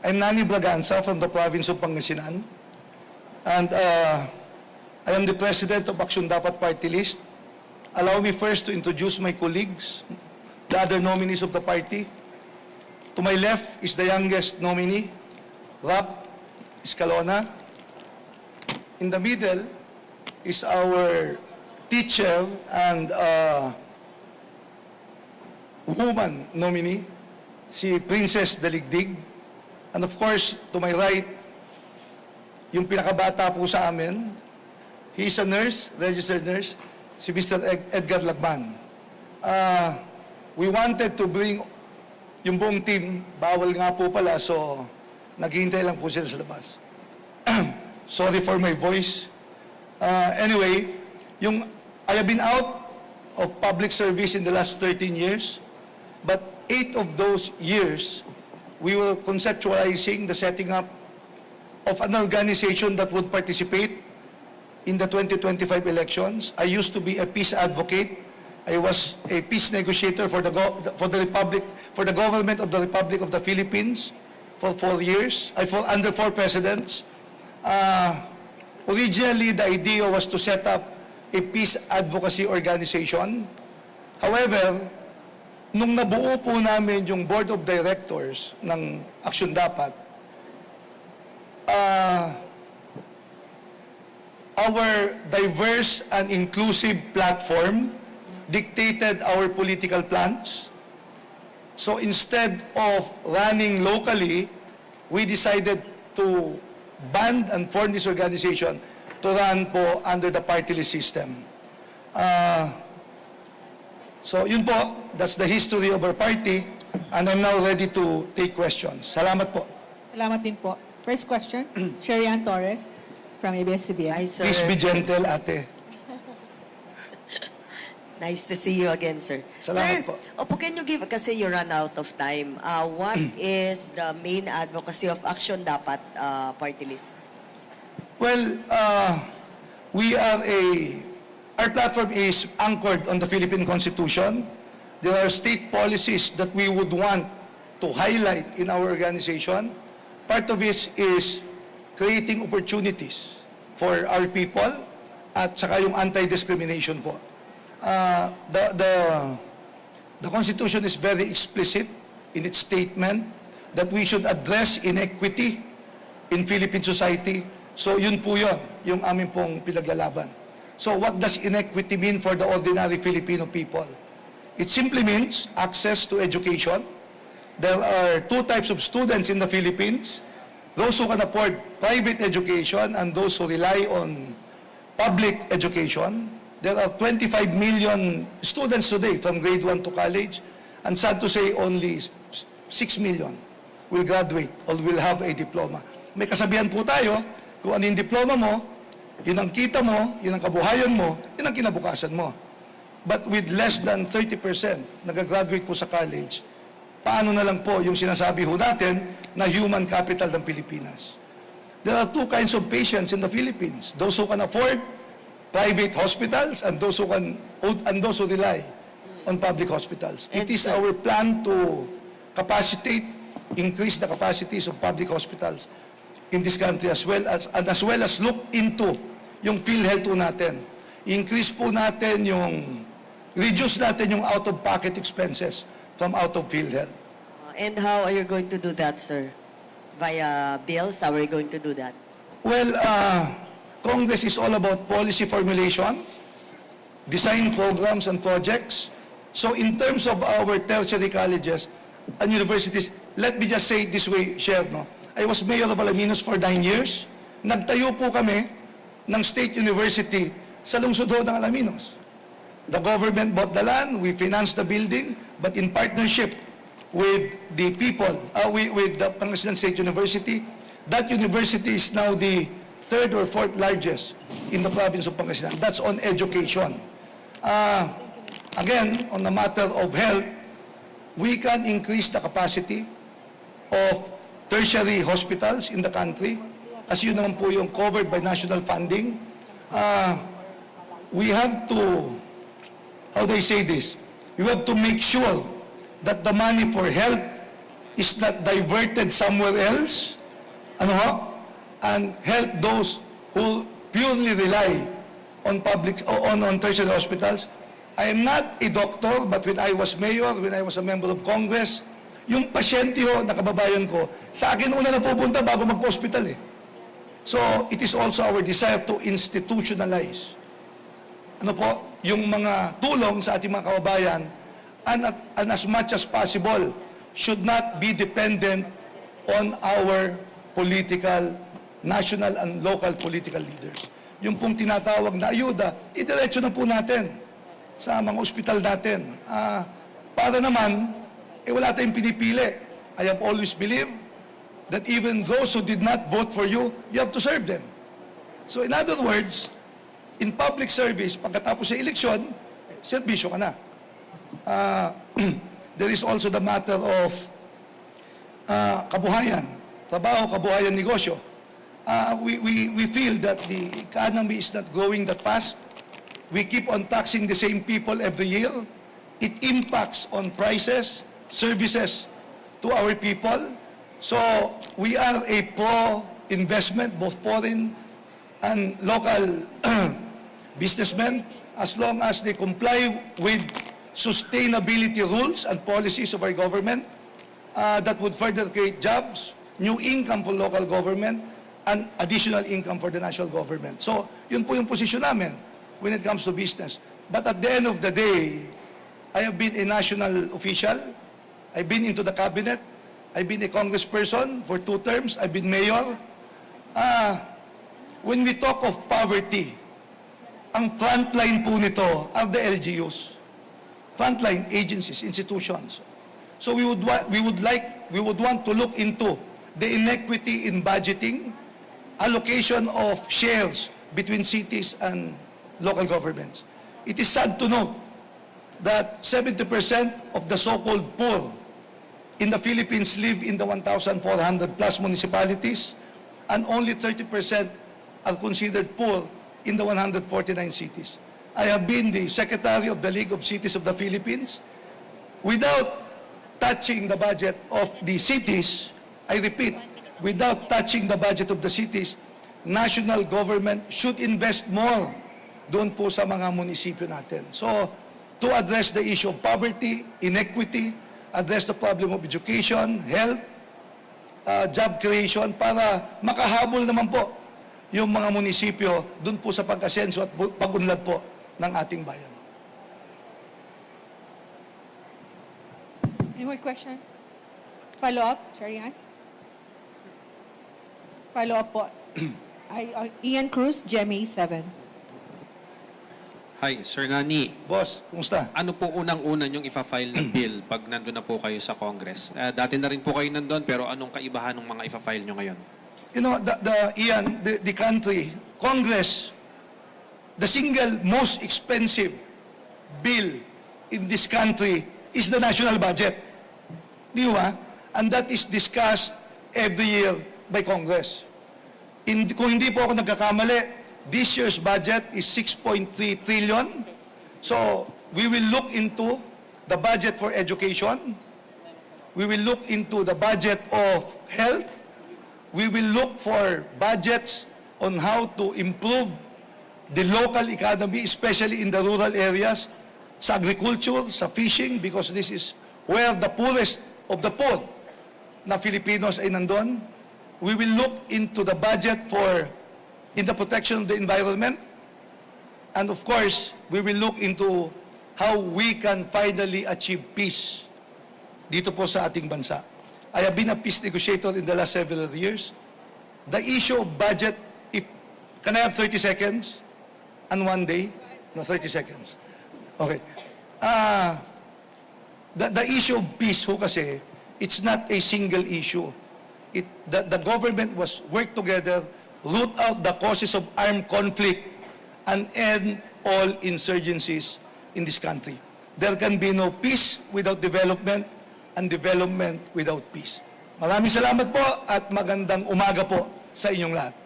I'm Nani Braganza from the province of Pangasinan. And I am the president of Action Dapat Party List. Allow me first to introduce my colleagues, the other nominees of the party. To my left is the youngest nominee, Rap Escalona. In the middle is our teacher and woman nominee, si Princess Daligdig. And of course, to my right, yung pinakabata po sa amin, he is a nurse, registered nurse, si Mr. Edgar Lagman. We wanted to bring yung buong team, bawal nga po pala, so naghihintay lang po sila sa labas. Sorry for my voice. Anyway, I have been out of public service in the last 13 years, but 8 of those years, we were conceptualizing the setting up of an organization that would participate in the 2025 elections. I used to be a peace advocate. I was a peace negotiator for the government of the Republic of the Philippines for 4 years. Under 4 presidents. Originally, the idea was to set up a peace advocacy organization. However, nung nabuo po namin yung board of directors ng Action Dapat, our diverse and inclusive platform dictated our political plans. So instead of running locally, we decided to band and form this organization to run po under the party list system. So yun po, that's the history of our party, and I'm now ready to take questions. Salamat po. Salamat din po. First question, Sherian Torres from ABS-CBN. Hi, sir. Please be gentle, ate. Nice to see you again, sir. Salamat Sir, po. Opo, can you give, kasi you run out of time, what is the main advocacy of Action Dapat party list? Well, our platform is anchored on the Philippine Constitution. There are state policies that we would want to highlight in our organization. Part of it is creating opportunities for our people at saka yung anti-discrimination po. The Constitution is very explicit in its statement that we should address inequity in Philippine society. So yun po yun, yung aming pong pinaglalaban. So what does inequity mean for the ordinary Filipino people? It simply means access to education. There are 2 types of students in the Philippines: those who can afford private education and those who rely on public education. There are 25 million students today from grade 1 to college, and sad to say, only 6 million will graduate or will have a diploma. May kasabihan po tayo, kung ano yung diploma mo, yun ang kita mo, yun ang kabuhayan mo, yun ang kinabukasan mo. But with less than 30% nag-graduate po sa college, paano na lang po yung sinasabi ho natin na human capital ng Pilipinas? There are 2 kinds of patients in the Philippines: those who can afford private hospitals and those who rely on public hospitals. It is our plan to increase the capacities of public hospitals in this country, as well as look into yung PhilHealth po natin. Increase po natin reduce natin yung out-of-pocket expenses from out of PhilHealth. And how are you going to do that, sir? Via bills, how are you going to do that? Well, Congress is all about policy formulation, design programs and projects. So in terms of our tertiary colleges and universities, let me just say it this way, Cher, no? I was mayor of Alaminos for 9 years. Nagtayo po kami ng state university sa lungsod ng Alaminos. The government bought the land, we financed the building, but in partnership with the people, with the Pangasinan State University. That university is now the 3rd or 4th largest in the province of Pangasinan. That's on education. Again, on the matter of health, we can increase the capacity of tertiary hospitals in the country. As yun naman po yung covered by national funding. We have to, how do I say this? You have to make sure that the money for health is not diverted somewhere else, ano ho, and help those who purely rely on tertiary hospitals. I am not a doctor, but when I was mayor, when I was a member of Congress, yung pasyente ho na kababayan ko, sa akin una na pupunta bago magpa-hospital eh. So, it is also our desire to institutionalize ano po, yung mga tulong sa ating mga kababayan and as much as possible should not be dependent on our political, national and local political leaders. Yung pong tinatawag na ayuda, idiretso na po natin sa mga ospital natin. Para naman, wala tayong pinipili. I have always believed that even those who did not vote for you, you have to serve them. So in other words, in public service, pagkatapos sa eleksyon, serbisyo ka na. There is also the matter of kabuhayan, trabaho, kabuhayan, negosyo. We feel that the economy is not growing that fast. We keep on taxing the same people every year. It impacts on prices, services to our people. So we are a pro-investment, both foreign and local businessmen, as long as they comply with sustainability rules and policies of our government that would further create jobs, new income for local government, and additional income for the national government. So, yun po yung posisyon namin when it comes to business. But at the end of the day, I have been a national official. I've been into the cabinet. I've been a congressperson for 2 terms. I've been mayor. When we talk of poverty, ang frontline po nito are the LGUs. Frontline agencies, institutions. So we would want to look into the inequity in budgeting, allocation of shares between cities and local governments. It is sad to note that 70% of the so-called poor in the Philippines live in the 1,400 plus municipalities, and only 30% are considered poor in the 149 cities. I have been the secretary of the League of Cities of the Philippines. Without touching the budget of the cities, I repeat, without touching the budget of the cities, national government should invest more doon po sa mga munisipyo natin. So, to address the issue of poverty, inequity, address the problem of education, health, job creation, para makahabol naman po yung mga munisipyo doon po sa pag-asenso at pag-unlad po ng ating bayan. Any more question? Follow-up, Sharian? Follow-up po. Ian Cruz, GMA 7. Hi, Sir Ngani. Boss, kumusta? Ano po unang-una yung ifa-file na bill pag nandun na po kayo sa Congress? Dati na rin po kayo nandun, pero anong kaibahan ng mga ifa-file nyo ngayon? You know, Ian, the country, Congress, the single most expensive bill in this country is the national budget. Di ba? And that is discussed every year by Congress. Kung hindi po ako nagkakamali, this year's budget is 6.3 trillion. So, we will look into the budget for education. We will look into the budget of health. We will look for budgets on how to improve the local economy, especially in the rural areas, sa agriculture, sa fishing, because this is where the poorest of the poor na Filipinos ay nandun. We will look into the budget in the protection of the environment. And of course, we will look into how we can finally achieve peace dito po sa ating bansa. I have been a peace negotiator in the last several years. The issue of budget, can I have 30 seconds and 1 day? No, 30 seconds. Okay. The issue of peace ho kasi, it's not a single issue. The government must work together, root out the causes of armed conflict, and end all insurgencies in this country. There can be no peace without development, and development without peace. Maraming salamat po at magandang umaga po sa inyong lahat.